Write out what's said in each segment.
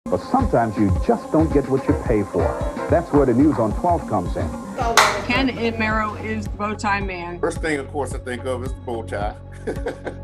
But sometimes you just don't get what you pay for. That's where the news on 12 comes in. Ken Amaro is the bow tie man. First thing, of course, I think of is the bow tie.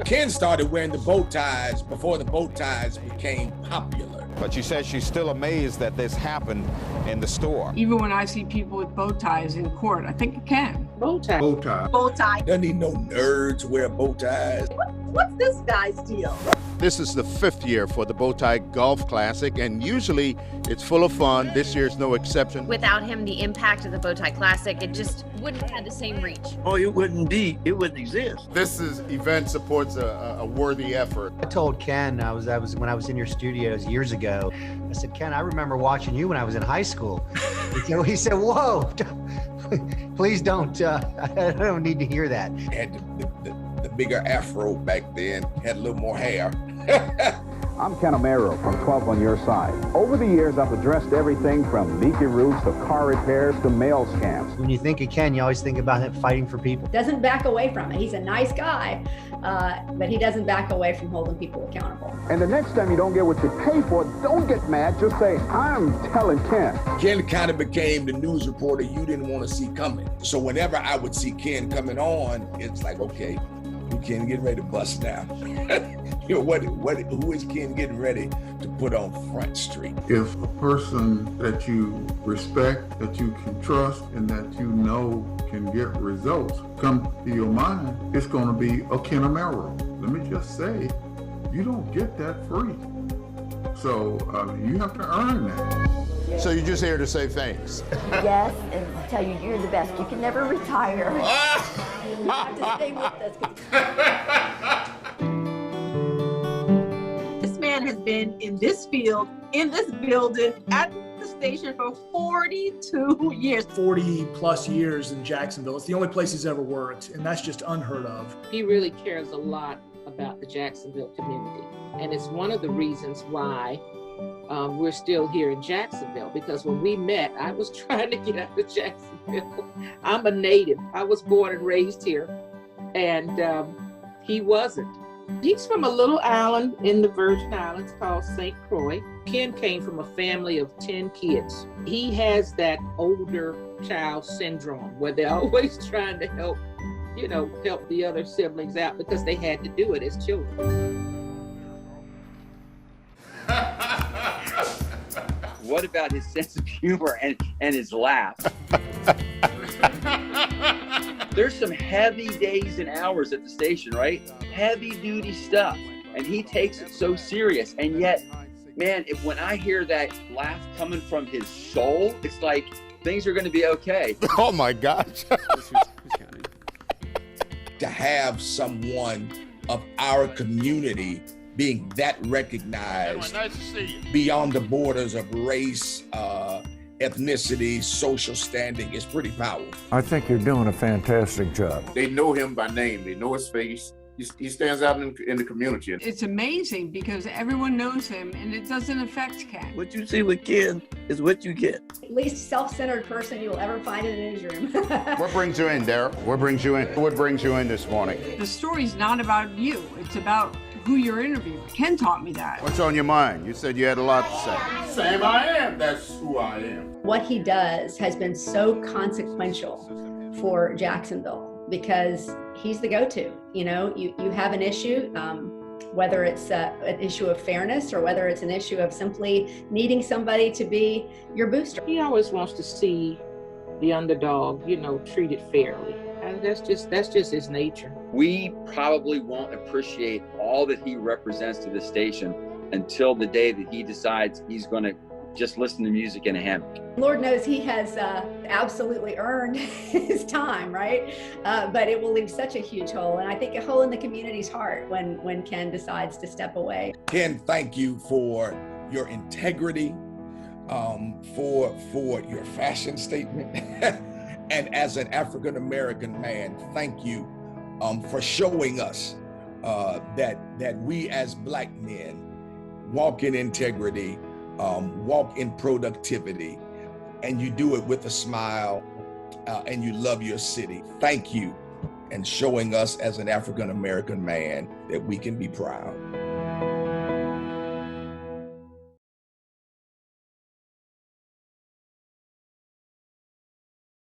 Ken started wearing the bow ties before the bow ties became popular. But she says she's still amazed that this happened in the store. Even when I see people with bow ties in court, I think of Ken. Bow tie. Bow tie. Bow tie. Doesn't need no nerds wear bow ties. What's this guy's deal? This is the 5th year for the Bow Tie Golf Classic, and usually it's full of fun. This year's no exception. Without him, the impact of the Bow Tie Classic, it just wouldn't have had the same reach. Oh, it wouldn't exist. This event supports a worthy effort. I told Ken, when I was in your studios years ago, I said, Ken, I remember watching you when I was in high school. He said, whoa, please don't, I don't need to hear that. Had the bigger afro back then, had a little more hair. I'm Ken Amaro from 12 on Your Side. Over the years, I've addressed everything from leaky roofs to car repairs to mail scams. When you think of Ken, you always think about him fighting for people. Doesn't back away from it. He's a nice guy, but he doesn't back away from holding people accountable. And the next time you don't get what you pay for, don't get mad. Just say, I'm telling Ken. Ken kind of became the news reporter you didn't want to see coming. So whenever I would see Ken coming on, it's like, okay, Ken getting ready to bust now. You know, who is Ken getting ready to put on Front Street? If a person that you respect, that you can trust, and that you know can get results come to your mind, it's going to be a Ken Amaro. Let me just say, you don't get that free. So you have to earn that. So you're just here to say thanks. Yes, and tell you you're the best. You can never retire. You have to stay with us. This man has been in this field, in this building, at the station for 42 years. 40 plus years in Jacksonville. It's the only place he's ever worked, and that's just unheard of. He really cares a lot about the Jacksonville community. And it's one of the reasons why we're still here in Jacksonville, because when we met, I was trying to get out of Jacksonville. I'm a native. I was born and raised here, and he wasn't. He's from a little island in the Virgin Islands called St. Croix. Ken came from a family of 10 kids. He has that older child syndrome where they're always trying to help the other siblings out because they had to do it as children. What about his sense of humor and his laugh? There's some heavy days and hours at the station, right? Heavy duty stuff. And he takes it so serious. And yet, man, when I hear that laugh coming from his soul, it's like things are going to be okay. Oh my gosh. To have someone of our community being that recognized beyond the borders of race, ethnicity, social standing is pretty powerful. I think you're doing a fantastic job. They know him by name. They know his face. He stands out in the community. It's amazing because everyone knows him and it doesn't affect Ken. What you see with Ken is what you get. Least self-centered person you'll ever find in a newsroom. What brings you in, Daryl? What brings you in? What brings you in this morning? The story's not about you. It's about who you're interviewing. Ken taught me that. What's on your mind? You said you had a lot to say. Same I am. That's who I am. What he does has been so consequential for Jacksonville because he's the go-to. You know, you have an issue, whether it's an issue of fairness or whether it's an issue of simply needing somebody to be your booster. He always wants to see the underdog, treated fairly. And that's just his nature. We probably won't appreciate all that he represents to the station until the day that he decides he's going to just listen to music in a hammock. Lord knows he has absolutely earned his time, right? But it will leave such a huge hole, and I think a hole in the community's heart when Ken decides to step away. Ken, thank you for your integrity, for your fashion statement. And as an African-American man, thank you for showing us that we as Black men walk in integrity, walk in productivity, and you do it with a smile, and you love your city. Thank you, and showing us as an African-American man that we can be proud.